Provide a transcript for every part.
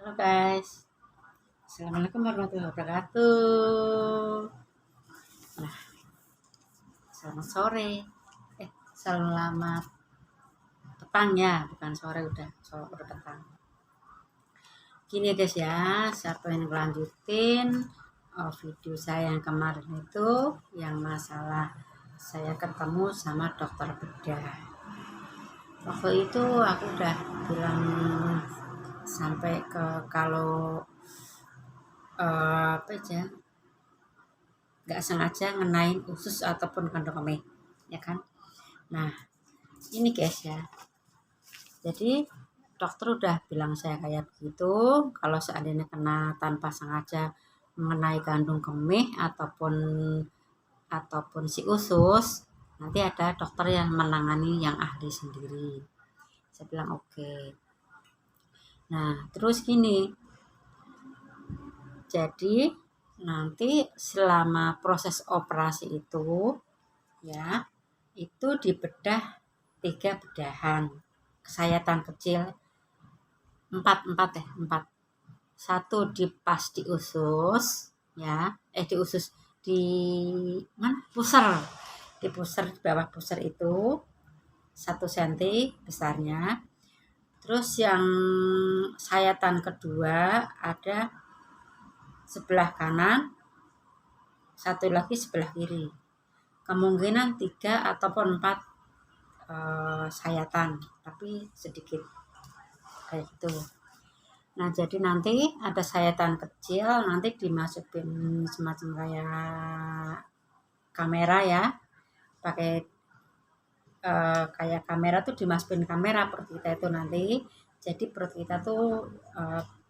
Halo guys, Assalamualaikum warahmatullahi wabarakatuh. Nah, selamat sore. Selamat petang ya, bukan sore udah petang. Gini guys ya, siapa yang ngelanjutin video saya yang kemarin itu, yang masalah saya ketemu sama dokter bedah. Waktu itu aku udah bilang sampai ke kalau apa aja nggak sengaja ngenain usus ataupun kandung kemih, ya kan. Nah ini guys ya, jadi dokter udah bilang saya kayak begitu, kalau seandainya kena tanpa sengaja mengenai kandung kemih ataupun si usus, nanti ada dokter yang menangani yang ahli sendiri. Saya bilang oke. Nah terus gini, jadi nanti selama proses operasi itu ya, itu dibedah 3 bedahan sayatan kecil, 4 satu di usus ya, di usus, di mana, pusar, di pusar, di bawah pusar itu 1 cm besarnya. Terus yang sayatan kedua ada sebelah kanan, satu lagi sebelah kiri, kemungkinan 3 ataupun 4 sayatan, tapi sedikit kayak gitu. Nah jadi nanti ada sayatan kecil, nanti dimasukin semacam kayak kamera ya, pakai kayak kamera tuh, dimasukin kamera perut kita itu nanti, jadi perut kita tuh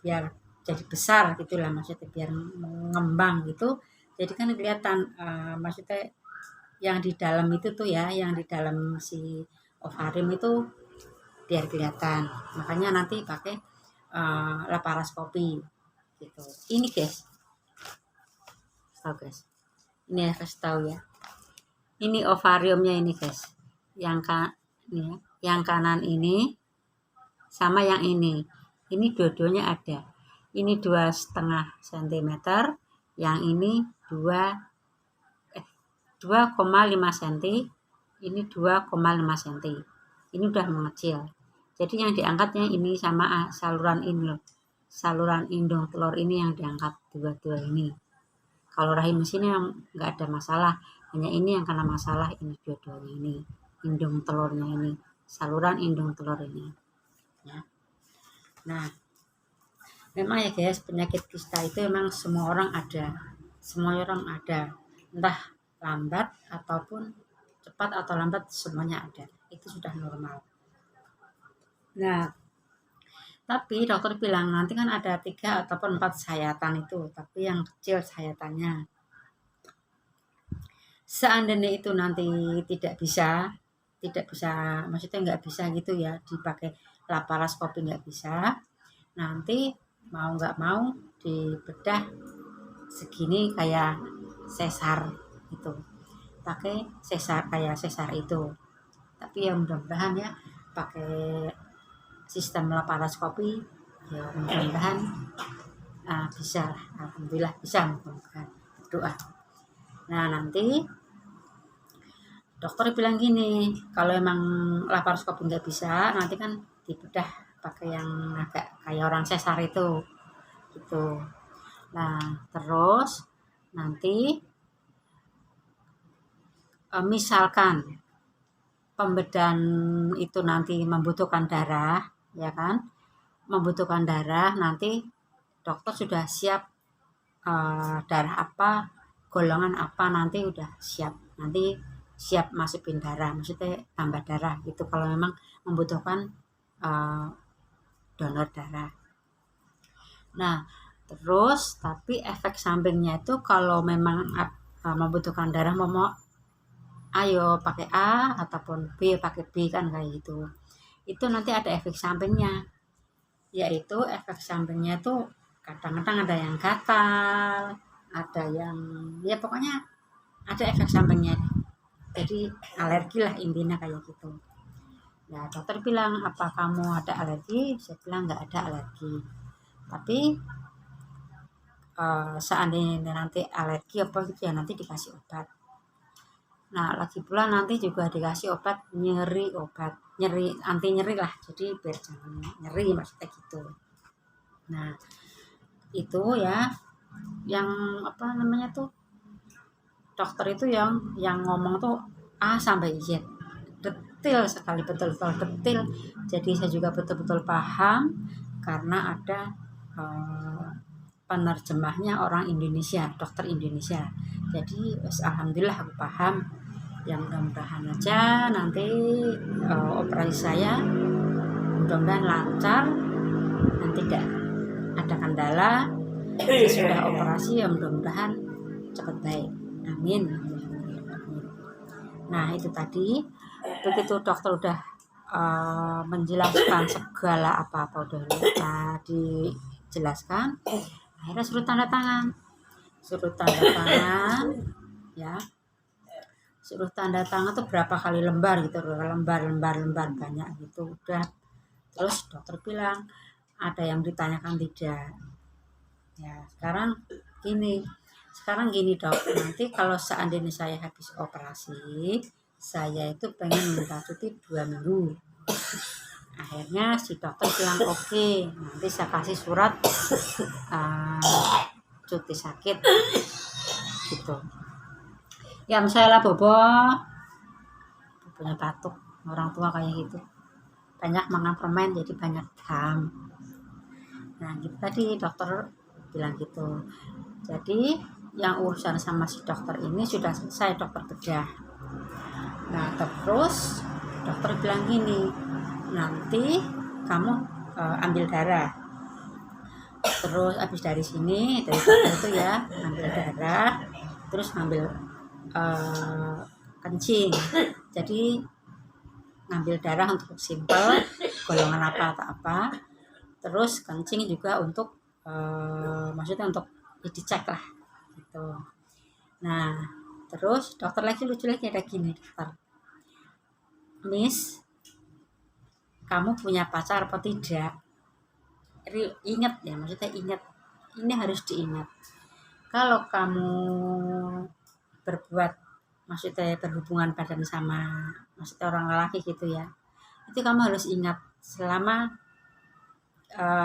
biar jadi besar gitulah, maksudnya biar mengembang gitu, jadi kan kelihatan maksudnya yang di dalam itu tuh ya, yang di dalam si ovarium itu biar kelihatan, makanya nanti pakai laparoskopi gitu. Ini guys, tahu guys, ini ya, kasih tahu ya, ini ovariumnya ini guys, ini ya, yang kanan ini sama yang ini dua-duanya ada. Ini 2,5 cm, yang ini 2,5 cm, ini 2,5 cm. Ini udah mengecil. Jadi yang diangkatnya ini sama saluran ini loh. Saluran indung telur ini yang diangkat, dua-dua ini. Kalau rahim di sini nggak ada masalah, hanya ini yang kena masalah, ini dua-duanya ini. Indung telurnya ini, saluran indung telur ini. Ya. Nah, memang ya guys, penyakit kista itu memang semua orang ada. Entah lambat ataupun cepat atau lambat, semuanya ada. Itu sudah normal. Nah, tapi dokter bilang nanti kan ada 3 ataupun 4 sayatan itu, tapi yang kecil sayatannya. Seandainya itu nanti tidak bisa, maksudnya nggak bisa gitu ya, dipakai laparoskopi nggak bisa, nanti mau nggak mau dibedah segini kayak sesar gitu, pakai sesar kayak sesar itu. Tapi ya mudah-mudahan ya pakai sistem laparoskopi, ya mudah-mudahan bisa, alhamdulillah bisa, mudah-mudahan, berdoa. Nah nanti dokter bilang gini, kalau emang laparoskopi nggak bisa, nanti kan dibedah pakai yang agak kayak orang sesar itu gitu. Nah terus nanti misalkan pembedahan itu nanti membutuhkan darah, ya kan, membutuhkan darah, nanti dokter sudah siap darah apa, golongan apa, nanti udah siap, nanti siap masukin darah, maksudnya tambah darah gitu kalau memang membutuhkan donor darah. Nah terus tapi efek sampingnya itu kalau memang membutuhkan darah, mau ayo pakai A ataupun B pakai B kan kayak gitu, itu nanti ada efek sampingnya, yaitu efek sampingnya itu kadang-kadang ada yang gatal, ada yang ya pokoknya ada efek sampingnya, jadi alergi lah intinya kayak gitu. Nah dokter bilang, apa kamu ada alergi? Saya bilang nggak ada alergi, Tapi seandainya nanti alergi apa gitu ya nanti dikasih obat. Nah lagi pula nanti juga dikasih obat nyeri anti nyeri lah, jadi biar jangan nyeri maksudnya gitu. Nah itu ya yang apa namanya tuh, dokter itu yang ngomong tuh A sampai Z, detail sekali, betul-betul detail. Jadi saya juga betul-betul paham karena ada penerjemahnya orang Indonesia, dokter Indonesia. Jadi alhamdulillah aku paham. Yang mudah-mudahan aja nanti operasi saya mudah-mudahan lancar dan tidak ada kendala. Sudah operasi ya mudah-mudahan cepat baik, amin. Nah itu tadi begitu dokter udah menjelaskan segala apa-apa udah dijelaskan, akhirnya suruh tanda tangan ya, suruh tanda tangan tuh berapa kali lembar gitu, lembar banyak gitu udah. Terus dokter bilang ada yang ditanyakan tidak ya. Sekarang gini dok, nanti kalau seandainya saya habis operasi, saya itu pengen minta cuti 2 minggu. Akhirnya si dokter bilang oke, nanti saya kasih surat cuti sakit gitu. Ya misalnya punya batuk, orang tua kayak gitu, banyak makan permen jadi banyak gam. Nah gitu tadi dokter bilang gitu. Jadi yang urusan sama si dokter ini sudah selesai, dokter bedah. Nah terus dokter bilang gini, nanti kamu ambil darah, terus habis dari sini dari dokter itu ya ambil darah, terus ngambil kencing. Jadi ngambil darah untuk simpel golongan apa, terus kencing juga untuk maksudnya untuk dicek lah gitu. Nah terus dokter lagi lucu lagi ada gini, dokter, Miss, kamu punya pacar apa tidak? Ingat ya, maksudnya ingat, ini harus diingat. Kalau kamu berbuat maksudnya berhubungan badan sama maksudnya orang lelaki gitu ya, itu kamu harus ingat selama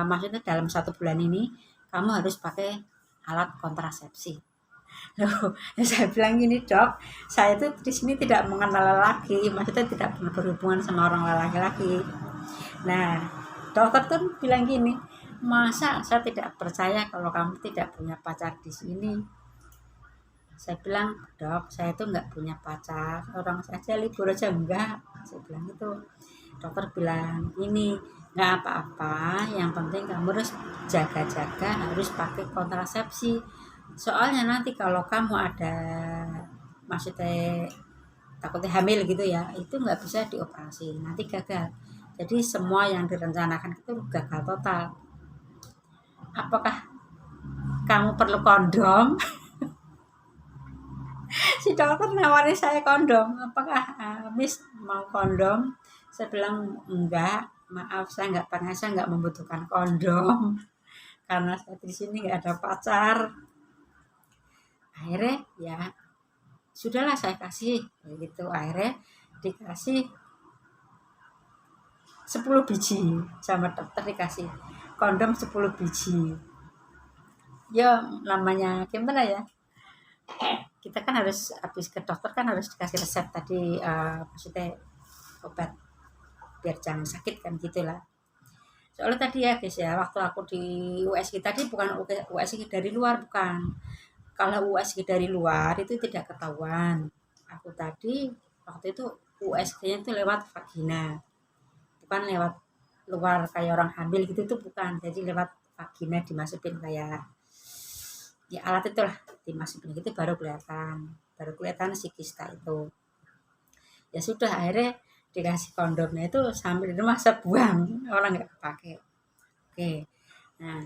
maksudnya dalam 1 bulan ini kamu harus pakai alat kontrasepsi. Loh, saya bilang gini dok, saya itu di sini tidak mengenal lelaki, maksudnya tidak pernah berhubungan sama orang laki-laki. Nah dokter tuh bilang gini, masa saya tidak percaya kalau kamu tidak punya pacar di sini. Saya bilang dok, saya itu nggak punya pacar, orang saja libur aja enggak, saya bilang gitu. Dokter bilang ini nggak apa-apa, yang penting kamu harus jaga-jaga, harus pakai kontrasepsi. Soalnya nanti kalau kamu ada maksudnya takutnya hamil gitu ya, itu nggak bisa dioperasi, nanti gagal. Jadi semua yang direncanakan itu gagal total. Apakah kamu perlu kondom? Si dokter nawari saya kondom. Apakah Miss mau kondom? Saya bilang enggak, maaf saya nggak membutuhkan kondom karena saya di sini nggak ada pacar. Akhirnya ya sudahlah saya kasih gitu. Akhirnya dikasih 10 biji sama dokter, dikasih kondom 10 biji. Ya namanya gimana ya, kita kan harus habis ke dokter kan harus dikasih resep tadi maksudnya obat biar jangan sakit kan gitulah. Soalnya tadi ya guys ya, waktu aku di USG tadi bukan USG dari luar, bukan. Kalau USG dari luar itu tidak ketahuan. Aku tadi waktu itu USG-nya itu lewat vagina, bukan lewat luar kayak orang hamil gitu, itu bukan. Jadi lewat vagina dimasukin kayak ya alat itulah, dimasukin gitu baru kelihatan si kista itu. Ya sudah akhirnya dikasih kondomnya itu sambil di rumah saya buang, orang nggak pakai. Oke, nah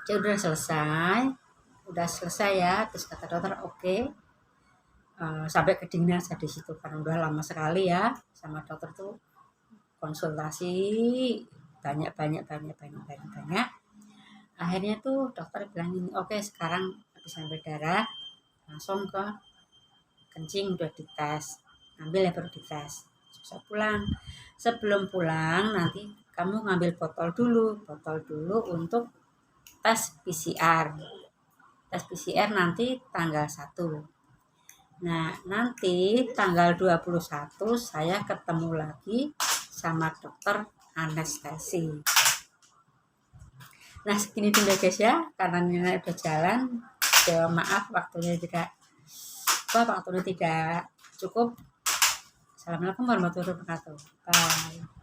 dia udah selesai ya. Terus kata dokter oke, sampai kedinginan saya di situ karena udah lama sekali ya sama dokter tuh konsultasi banyak. Akhirnya tuh dokter bilang ini, oke sekarang habis ambil darah langsung ke kencing, udah dites, ambil ya baru dites, susah pulang. Sebelum pulang nanti kamu ngambil botol dulu untuk tes PCR. Tes PCR nanti tanggal 1. Nah, nanti tanggal 21 saya ketemu lagi sama dokter anestesi. Nah, segini dulu guys ya, karena Nina udah jalan. Ya, maaf waktunya tidak cukup. Assalamualaikum warahmatullahi wabarakatuh. Bye.